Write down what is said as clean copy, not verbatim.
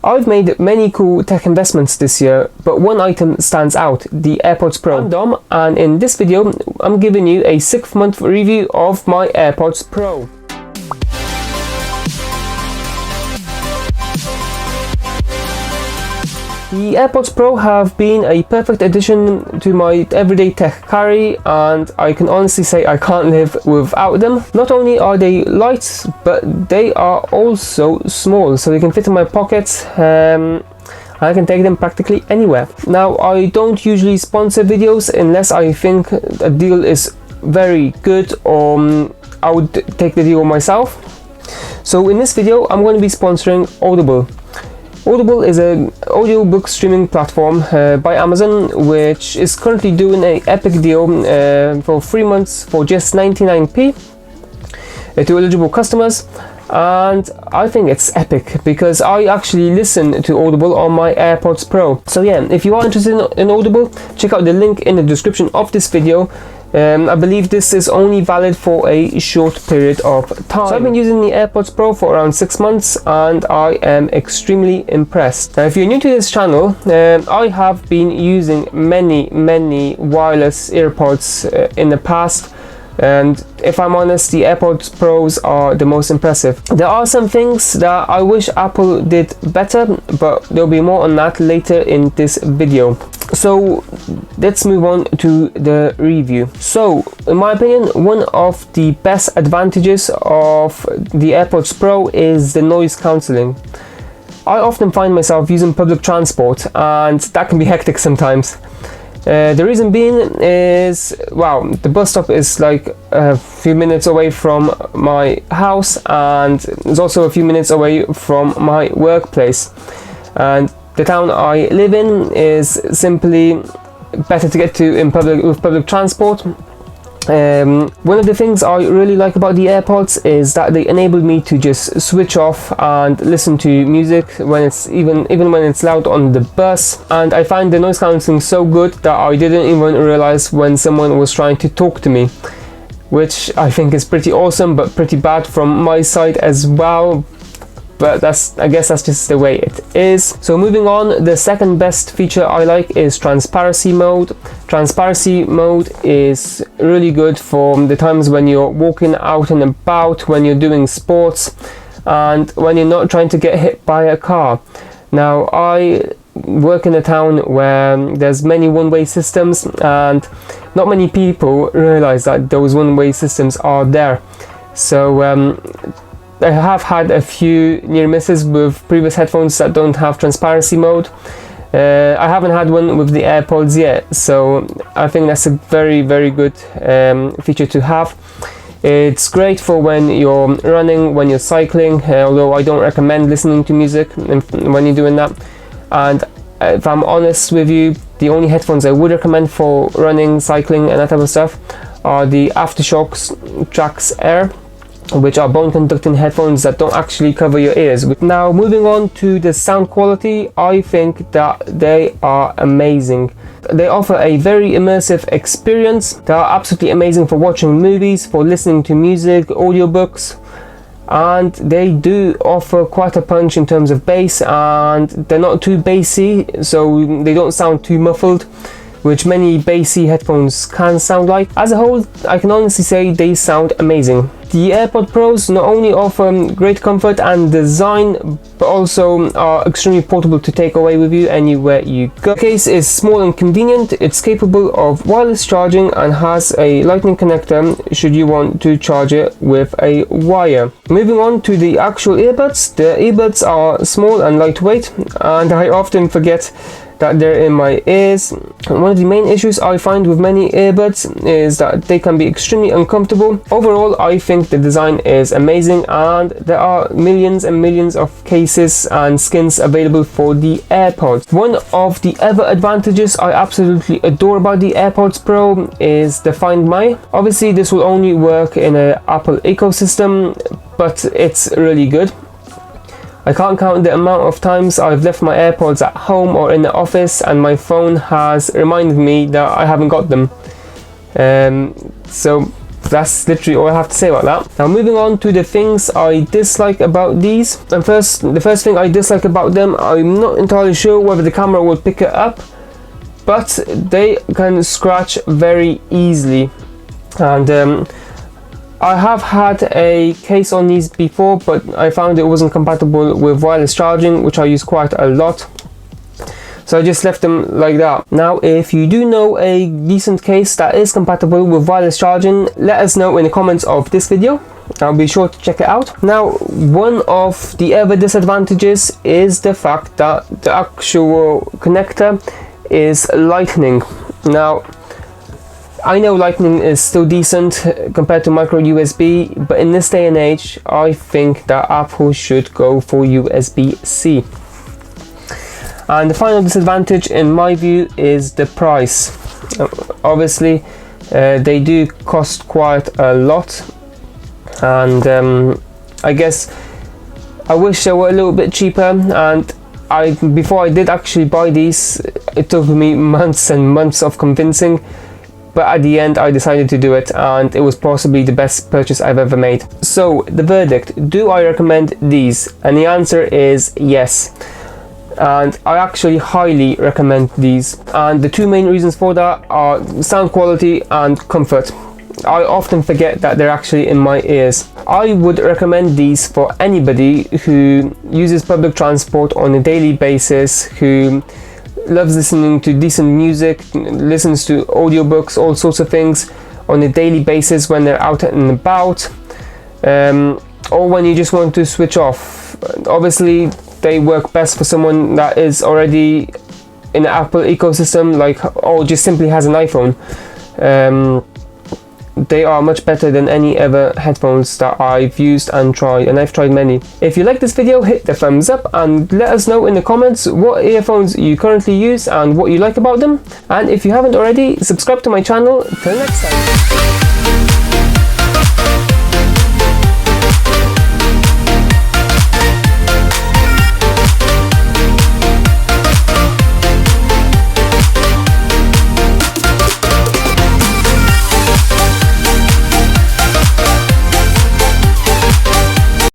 I've made many cool tech investments this year, but one item stands out, the AirPods Pro. I'm Dom, and in this video I'm giving you a 6-month review of my AirPods Pro. The AirPods Pro have been a perfect addition to my everyday tech carry, and I can honestly say I can't live without them. Not only are they light, but they are also small, so they can fit in my pockets. I can take them practically anywhere. Now, I don't usually sponsor videos unless I think a deal is very good, or I would take the deal myself. So in this video I'm going to be sponsoring Audible. Audible is an audiobook streaming platform by Amazon, which is currently doing an epic deal for 3 months for just 99p to eligible customers, and I think it's epic because I actually listen to Audible on my AirPods Pro. So yeah, if you are interested in Audible, check out the link in the description of this video. I believe this is only valid for a short period of time. So I've been using the AirPods Pro for around 6 months, and I am extremely impressed. Now, if you're new to this channel, I have been using many wireless AirPods in the past, and if I'm honest, the AirPods Pros are the most impressive. There are some things that I wish Apple did better, but there'll be more on that later in this video. So let's move on to the review. So in my opinion, one of the best advantages of the AirPods Pro is the noise cancelling. I often find myself using public transport, and that can be hectic sometimes. The reason being is, wow, the bus stop is like a few minutes away from my house, and it's also a few minutes away from my workplace, and the town I live in is simply better to get to with public transport. One of the things I really like about the AirPods is that they enable me to just switch off and listen to music when it's even when it's loud on the bus, and I find the noise cancelling so good that I didn't even realize when someone was trying to talk to me, which I think is pretty awesome, but pretty bad from my side as well. But I guess that's just the way it is. So moving on, the second best feature I like is transparency mode. Transparency mode is really good for the times when you're walking out and about, when you're doing sports, and when you're not trying to get hit by a car. Now, I work in a town where there's many one-way systems, and not many people realize that those one-way systems are there. So I have had a few near misses with previous headphones that don't have transparency mode. I haven't had one with the AirPods yet, so I think that's a very good feature to have. It's great for when you're running, when you're cycling, although I don't recommend listening to music when you're doing that. And if I'm honest with you, the only headphones I would recommend for running, cycling and that type of stuff are the Aftershok's Trax Air, which are bone conducting headphones that don't actually cover your ears. Now, moving on to the sound quality, I think that they are amazing. They offer a very immersive experience. They are absolutely amazing for watching movies, for listening to music, audiobooks, and they do offer quite a punch in terms of bass, and they're not too bassy, so they don't sound too muffled, which many bassy headphones can sound like. As a whole, I can honestly say they sound amazing. The AirPods Pros not only offer great comfort and design, but also are extremely portable to take away with you anywhere you go. The case is small and convenient. It's capable of wireless charging and has a lightning connector should you want to charge it with a wire. Moving on to the actual earbuds. The earbuds are small and lightweight, and I often forget that they're in my ears. One of the main issues I find with many earbuds is that they can be extremely uncomfortable. Overall, I think the design is amazing, and there are millions and millions of cases and skins available for the AirPods. One of the other advantages I absolutely adore about the AirPods Pro is the Find My. Obviously, this will only work in an Apple ecosystem, but it's really good. I can't count the amount of times I've left my AirPods at home or in the office, and my phone has reminded me that I haven't got them. So That's literally all I have to say about that. Now moving on to the things I dislike about these. And the first thing I dislike about them, I'm not entirely sure whether the camera will pick it up, but they can scratch very easily. And I have had a case on these before, but I found it wasn't compatible with wireless charging, which I use quite a lot. So I just left them like that. Now, if you do know a decent case that is compatible with wireless charging, let us know in the comments of this video. I'll be sure to check it out. Now, one of the other disadvantages is the fact that the actual connector is Lightning. Now, I know Lightning is still decent compared to micro USB, but in this day and age, I think that Apple should go for USB-C. And the final disadvantage in my view is the price. Obviously they do cost quite a lot, and I guess I wish they were a little bit cheaper. And before I did actually buy these, it took me months and months of convincing, but at the end I decided to do it, and it was possibly the best purchase I've ever made. So the verdict, do I recommend these? And the answer is yes. And I actually highly recommend these, and the two main reasons for that are sound quality and comfort. I often forget that they're actually in my ears. I would recommend these for anybody who uses public transport on a daily basis, who loves listening to decent music, listens to audiobooks, all sorts of things on a daily basis when they're out and about, or when you just want to switch off. Obviously they work best for someone that is already in the Apple ecosystem, or just simply has an iPhone. They are much better than any other headphones that I've used and tried, and I've tried many. If you like this video, hit the thumbs up and let us know in the comments what earphones you currently use and what you like about them. And if you haven't already, subscribe to my channel. Till next time.